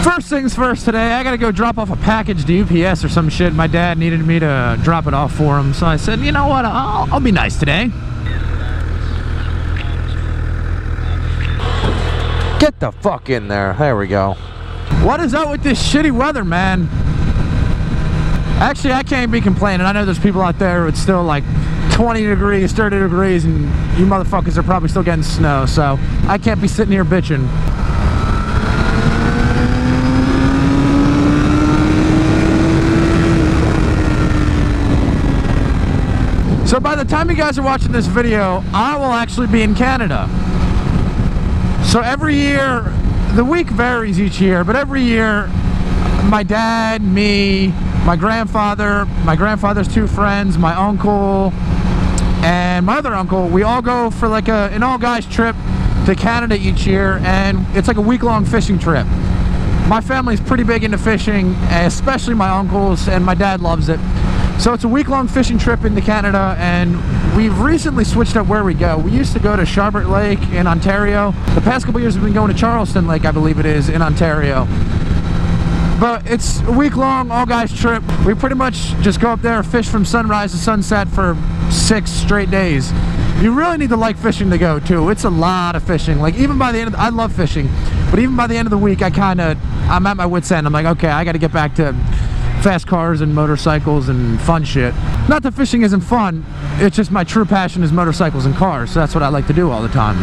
First things first today, I gotta go drop off a package to UPS or some shit. My dad needed me to drop it off for him, so I said, you know what, I'll be nice today. Get the fuck in there. There we go. What is up with this shitty weather, man? Actually, I can't be complaining. I know there's people out there with still like 20 degrees, 30 degrees, and you motherfuckers are probably still getting snow, so I can't be sitting here bitching. So by the time you guys are watching this video, I will actually be in Canada. So every year, the week varies each year, but every year, my dad, me, my grandfather's two friends, my uncle, and my other uncle, we all go for like an all-guys trip to Canada each year, and it's like a week-long fishing trip. My family's pretty big into fishing, especially my uncles, and my dad loves it. So it's a week-long fishing trip into Canada, and we've recently switched up where we go. We used to go to Sharbert Lake in Ontario. The past couple years we've been going to Charleston Lake, I believe it is, in Ontario. But it's a week-long, all-guys trip. We pretty much just go up there, fish from sunrise to sunset for 6 straight days. You really need to like fishing to go, too. It's a lot of fishing. Like, even by the end of I love fishing, but even by the end of the week, I'm at my wit's end. I'm like, okay, I got to get back to fast cars and motorcycles and fun shit. Not that fishing isn't fun, it's just my true passion is motorcycles and cars, so that's what I like to do all the time.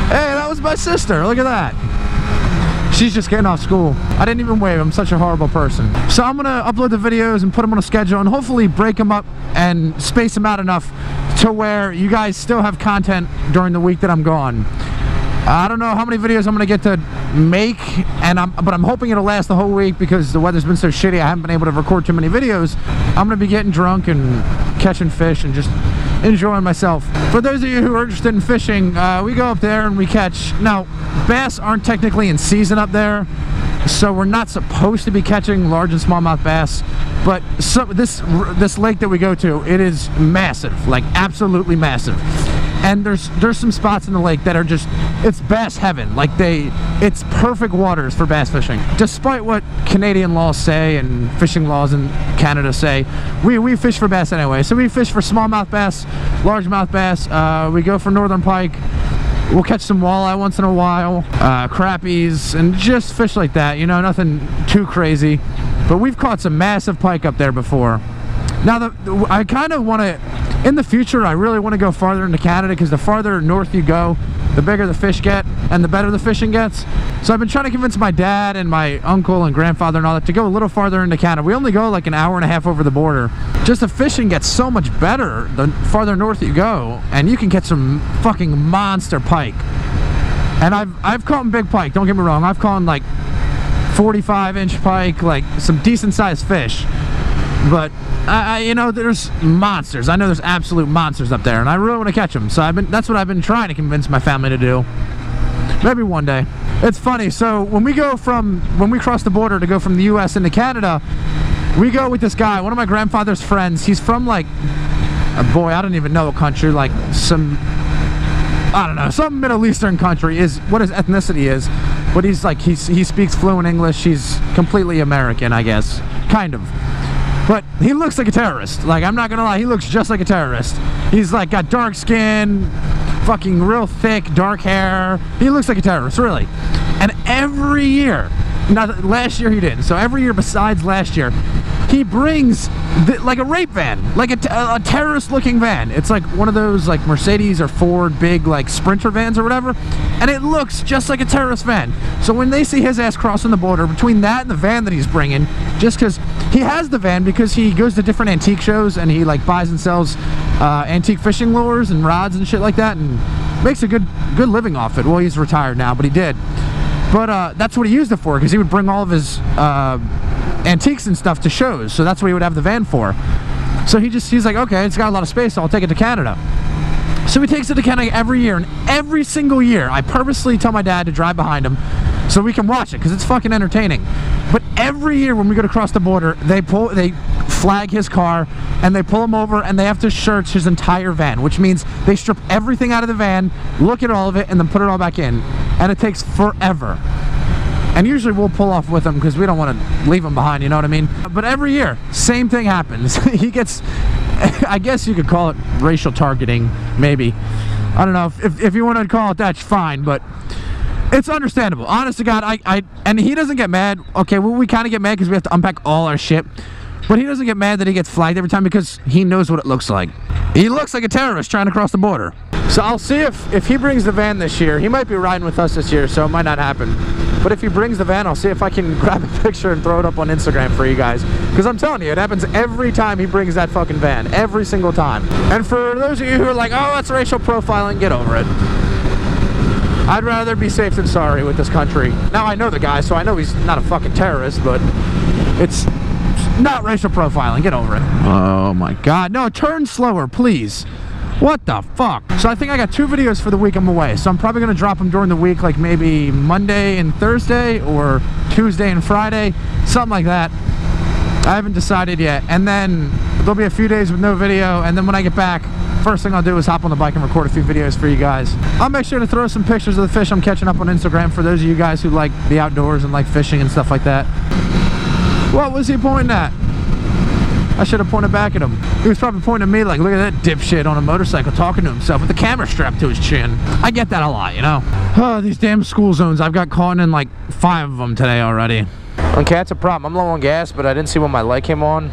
Hey, that was my sister, look at that. She's just getting off school. I didn't even wave, I'm such a horrible person. So I'm gonna upload the videos and put them on a schedule and hopefully break them up and space them out enough to where you guys still have content during the week that I'm gone. I don't know how many videos I'm gonna get to make, but I'm hoping it'll last the whole week because the weather's been so shitty. I haven't been able to record too many videos. I'm gonna be getting drunk and catching fish and just enjoying myself. For those of you who are interested in fishing, we go up there and we catch. Now, bass aren't technically in season up there, so we're not supposed to be catching large and smallmouth bass. But this lake that we go to, it is massive, like absolutely massive. And there's some spots in the lake that are just, it's bass heaven. Like it's perfect waters for bass fishing. Despite what Canadian laws say and fishing laws in Canada say, we fish for bass anyway. So we fish for smallmouth bass, largemouth bass. We go for northern pike. We'll catch some walleye once in a while, crappies, and just fish like that. You know, nothing too crazy. But we've caught some massive pike up there before. Now, I kind of want to, in the future, I really want to go farther into Canada because the farther north you go, the bigger the fish get and the better the fishing gets. So I've been trying to convince my dad and my uncle and grandfather and all that to go a little farther into Canada. We only go like an hour and a half over the border. Just the fishing gets so much better the farther north you go, and you can catch some fucking monster pike. And I've caught big pike, don't get me wrong. I've caught like 45-inch pike, like some decent sized fish. But you know, there's monsters. I know there's absolute monsters up there, and I really want to catch them. So that's what I've been trying to convince my family to do. Maybe one day. It's funny. So when we cross the border to go from the U.S. into Canada, we go with this guy, one of my grandfather's friends. He's from like, boy, I don't even know what country. Like some Middle Eastern country is what his ethnicity is. But he's like he speaks fluent English. He's completely American, I guess, kind of. But he looks like a terrorist. Like, I'm not gonna lie, he looks just like a terrorist. He's like got dark skin, fucking real thick, dark hair. He looks like a terrorist, really. And every year, last year he didn't, so every year besides last year, he brings like a rape van, like a terrorist looking van. It's like one of those like Mercedes or Ford big like Sprinter vans or whatever, and it looks just like a terrorist van. So when they see his ass crossing the border, between that and the van that he's bringing, just because he has the van because he goes to different antique shows and he like buys and sells antique fishing lures and rods and shit like that, and makes a good living off it. Well, he's retired now, but he did. But that's what he used it for, because he would bring all of his antiques and stuff to shows, so that's what he would have the van for. So he's like, okay, it's got a lot of space, so I'll take it to Canada. So he takes it to Canada every year, and every single year I purposely tell my dad to drive behind him so we can watch it, because it's fucking entertaining. But every year when we go to cross the border, they flag his car and they pull him over and they have to search his entire van, which means they strip everything out of the van, look at all of it, and then put it all back in, and it takes forever. and usually we'll pull off with him because we don't want to leave him behind, you know what I mean? But every year, same thing happens. He gets, I guess you could call it racial targeting, maybe. I don't know, if you want to call it that, fine, but it's understandable. Honest to God, and he doesn't get mad. Okay, well, we kind of get mad because we have to unpack all our shit. But he doesn't get mad that he gets flagged every time because he knows what it looks like. He looks like a terrorist trying to cross the border. So I'll see if he brings the van this year. He might be riding with us this year, so it might not happen. But if he brings the van, I'll see if I can grab a picture and throw it up on Instagram for you guys. Because I'm telling you, it happens every time he brings that fucking van. Every single time. And for those of you who are like, oh, that's racial profiling, get over it. I'd rather be safe than sorry with this country. Now, I know the guy, so I know he's not a fucking terrorist, but it's not racial profiling. Get over it. Oh my God. No, turn slower, please. What the fuck? So I think I got 2 videos for the week I'm away. So I'm probably going to drop them during the week, like maybe Monday and Thursday or Tuesday and Friday. Something like that. I haven't decided yet. And then there'll be a few days with no video. And then when I get back, first thing I'll do is hop on the bike and record a few videos for you guys. I'll make sure to throw some pictures of the fish I'm catching up on Instagram for those of you guys who like the outdoors and like fishing and stuff like that. What was he pointing at? I should have pointed back at him. He was probably pointing at me like, look at that dipshit on a motorcycle talking to himself with the camera strapped to his chin. I get that a lot, you know? Oh, these damn school zones. I've got caught in like 5 of them today already. Okay, that's a problem. I'm low on gas, but I didn't see when my light came on.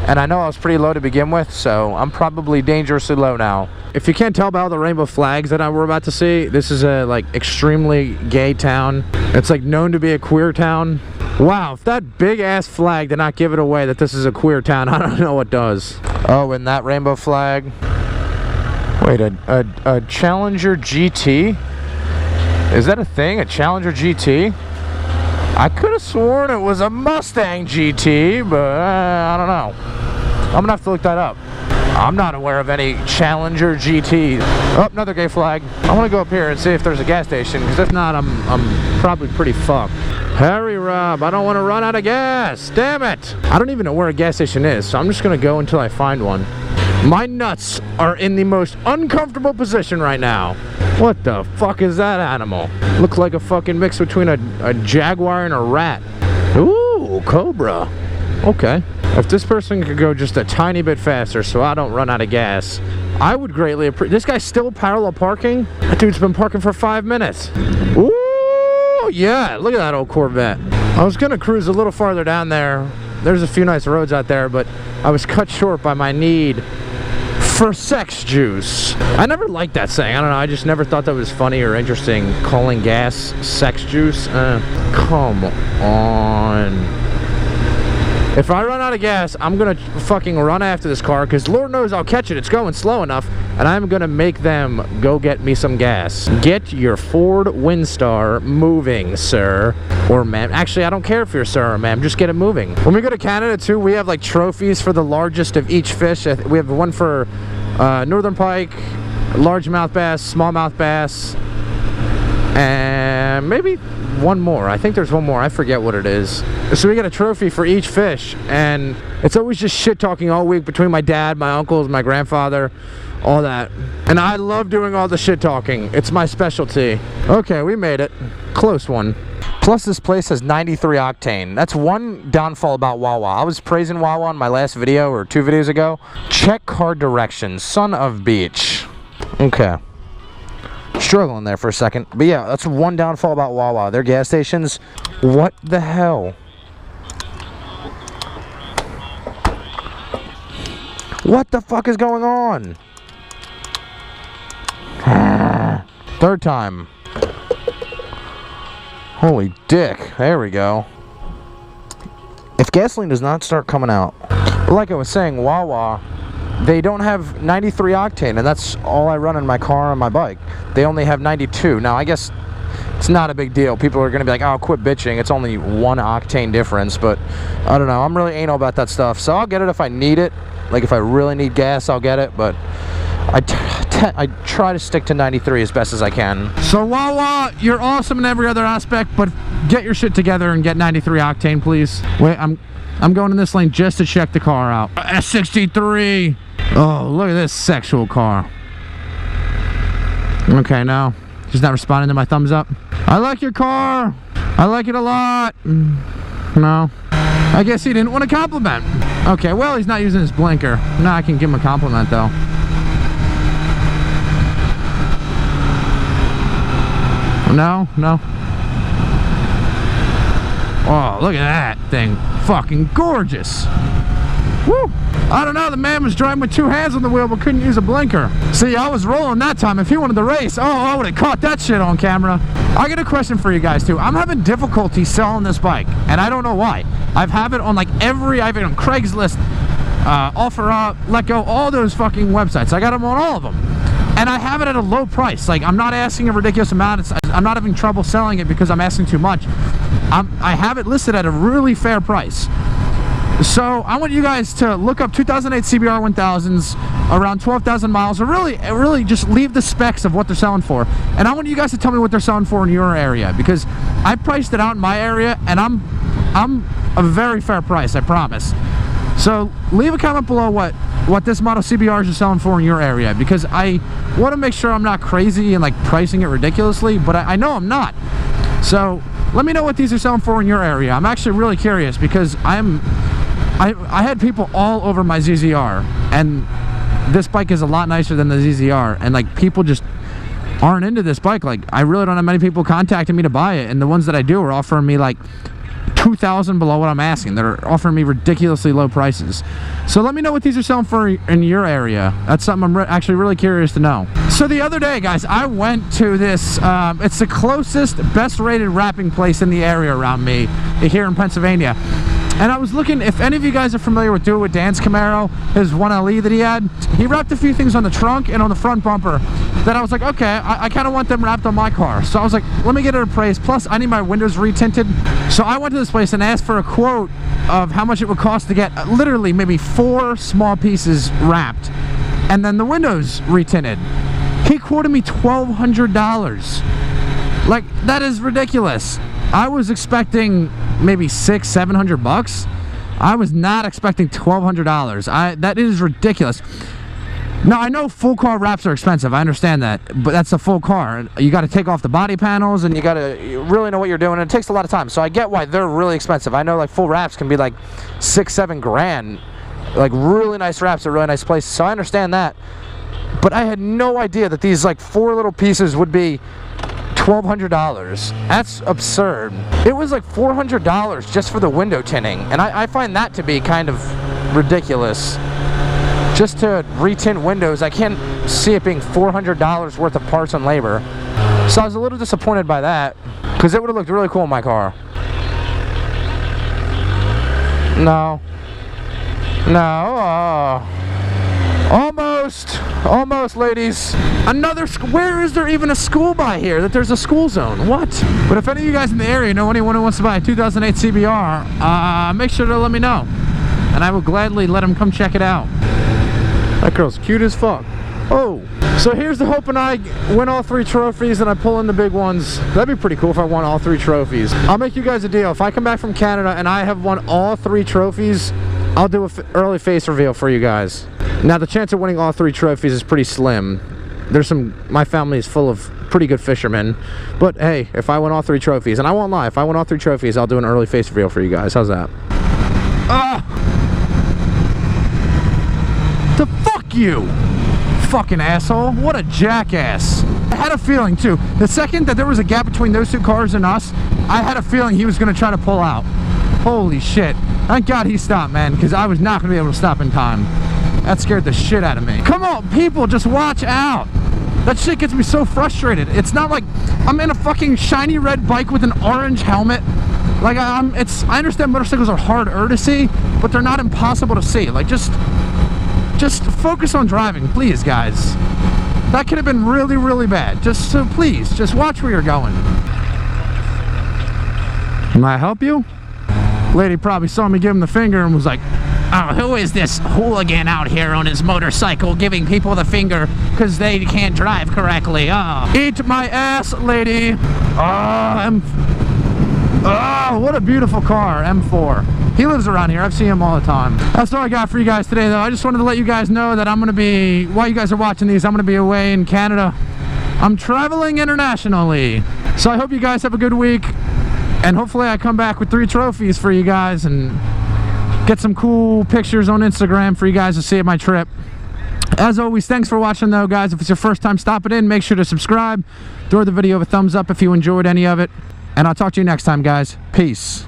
And I know I was pretty low to begin with, so I'm probably dangerously low now. If you can't tell by all the rainbow flags that we're about to see, this is a like extremely gay town. It's like known to be a queer town. Wow, if that big ass flag did not give it away that this is a queer town, I don't know what does. Oh, and that rainbow flag. Wait, a Challenger GT? Is that a thing? A Challenger GT? I could have sworn it was a Mustang GT, but I don't know. I'm gonna have to look that up. I'm not aware of any Challenger GT. Oh, another gay flag. I want to go up here and see if there's a gas station, because if not, I'm probably pretty fucked. Hurry, Rob, I don't want to run out of gas. Damn it. I don't even know where a gas station is, so I'm just gonna go until I find one. My nuts are in the most uncomfortable position right now. What the fuck is that animal? Looks like a fucking mix between a jaguar and a rat. Ooh, cobra. Okay. If this person could go just a tiny bit faster so I don't run out of gas, I would greatly appreciate. This guy's still parallel parking? That dude's been parking for 5 minutes. Ooh, yeah, look at that old Corvette. I was gonna cruise a little farther down there. There's a few nice roads out there, but I was cut short by my need for sex juice. I never liked that saying. I don't know, I just never thought that was funny or interesting, calling gas sex juice. Come on. If I run out of gas, I'm gonna fucking run after this car, because Lord knows I'll catch it. It's going slow enough, and I'm gonna make them go get me some gas. Get your Ford Windstar moving, sir. Or ma'am. Actually, I don't care if you're sir or ma'am. Just get it moving. When we go to Canada, too, we have like trophies for the largest of each fish. We have one for northern pike, largemouth bass, smallmouth bass, and maybe one more. I think there's one more. I forget what it is. So we get a trophy for each fish, and it's always just shit talking all week between my dad, my uncles, my grandfather, all that. And I love doing all the shit talking. It's my specialty. Okay, we made it. Close one. Plus, this place has 93 octane. That's one downfall about Wawa. I was praising Wawa in my last video, or 2 videos ago. Check car directions. Son of beach. Okay. Struggling there for a second. But yeah, that's one downfall about Wawa. Their gas stations. What the hell? What the fuck is going on? Third time. Holy dick. There we go. If gasoline does not start coming out, like I was saying, Wawa, they don't have 93 octane, and that's all I run in my car and my bike. They only have 92. Now, I guess it's not a big deal. People are going to be like, oh, quit bitching. It's only 1 octane difference, but I don't know. I'm really anal about that stuff, so I'll get it if I need it. Like, if I really need gas, I'll get it, but I try to stick to 93 as best as I can. So Wawa, you're awesome in every other aspect, but get your shit together and get 93 octane, please. Wait, I'm going in this lane just to check the car out. S63. Oh, look at this sexual car. Okay, no, he's not responding to my thumbs up. I like your car. I like it a lot. No. I guess he didn't want a compliment. Okay, well, he's not using his blinker. Now I can give him a compliment, though. No, no. Oh, look at that thing. Fucking gorgeous. Woo! I don't know, the man was driving with 2 hands on the wheel but couldn't use a blinker. See, I was rolling that time. If he wanted to race, oh, I would have caught that shit on camera. I got a question for you guys too. I'm having difficulty selling this bike, and I don't know why. I've had it on like I have it on Craigslist, OfferUp, Let Go, all those fucking websites. I got them on all of them. And I have it at a low price. Like, I'm not asking a ridiculous amount. I'm not having trouble selling it because I'm asking too much. I have it listed at a really fair price. So I want you guys to look up 2008 CBR 1000s, around 12,000 miles, or really just leave the specs of what they're selling for. And I want you guys to tell me what they're selling for in your area, because I priced it out in my area, and I'm a very fair price, I promise. So leave a comment below what this model CBRs are selling for in your area, because I want to make sure I'm not crazy and like pricing it ridiculously, but I know I'm not. So let me know what these are selling for in your area. I'm actually really curious, because I had people all over my ZZR, and this bike is a lot nicer than the ZZR, and like people just aren't into this bike. Like, I really don't have many people contacting me to buy it, and the ones that I do are offering me like $2,000 below what I'm asking. They're offering me ridiculously low prices. So let me know what these are selling for in your area. That's something I'm actually really curious to know. So the other day, guys, I went to this, it's the closest, best rated wrapping place in the area around me here in Pennsylvania. And I was looking, if any of you guys are familiar with Do It With Dan's Camaro, his 1LE that he had, he wrapped a few things on the trunk and on the front bumper that I was like, okay, I kind of want them wrapped on my car. So I was like, let me get it appraised. Plus, I need my windows retinted. So I went to this place and asked for a quote of how much it would cost to get literally maybe 4 small pieces wrapped and then the windows retinted. He quoted me $1,200. Like, that is ridiculous. I was expecting maybe $600-700. I was not expecting $1,200. That is ridiculous. Now, I know full car wraps are expensive. I understand that, but that's a full car. You got to take off the body panels, and you got to really know what you're doing. And it takes a lot of time. So I get why they're really expensive. I know like full wraps can be like $6-7 grand. Like really nice wraps at really nice places. So I understand that. But I had no idea that these like 4 little pieces would be $1,200. That's absurd. It was like $400 just for the window tinting, and I find that to be kind of ridiculous. Just to retint windows, I can't see it being $400 worth of parts and labor. So I was a little disappointed by that, because it would have looked really cool in my car. No. No. Almost, ladies. Where is there even a school by here that there's a school zone? What? But if any of you guys in the area know anyone who wants to buy a 2008 CBR, make sure to let me know, and I will gladly let them come check it out. That girl's cute as fuck. Oh, so here's the hope, and I win all 3 trophies and I pull in the big ones. That'd be pretty cool if I won all 3 trophies. I'll make you guys a deal. If I come back from Canada and I have won all 3 trophies, I'll do an early face reveal for you guys. Now, the chance of winning all 3 trophies is pretty slim. My family is full of pretty good fishermen. But hey, if I win all 3 trophies, and I won't lie, if I win all 3 trophies, I'll do an early face reveal for you guys. How's that? The fuck you, fucking asshole. What a jackass. I had a feeling too. The second that there was a gap between those 2 cars and us, I had a feeling he was going to try to pull out. Holy shit. Thank God he stopped, man, because I was not going to be able to stop in time. That scared the shit out of me. Come on, people, just watch out. That shit gets me so frustrated. It's not like I'm in a fucking shiny red bike with an orange helmet. Like, I understand motorcycles are harder to see, but they're not impossible to see. Like, just focus on driving, please, guys. That could have been really, really bad. So please, just watch where you're going. Can I help you? Lady probably saw me give him the finger and was like, oh, who is this hooligan out here on his motorcycle giving people the finger because they can't drive correctly? Oh, eat my ass, lady. Oh, what a beautiful car, M4. He lives around here. I've seen him all the time. That's all I got for you guys today, though. I just wanted to let you guys know that I'm going to be, while you guys are watching these, I'm going to be away in Canada. I'm traveling internationally. So I hope you guys have a good week. And hopefully I come back with 3 trophies for you guys and get some cool pictures on Instagram for you guys to see at my trip. As always, thanks for watching though, guys. If it's your first time stopping in, make sure to subscribe. Throw the video a thumbs up if you enjoyed any of it. And I'll talk to you next time, guys. Peace.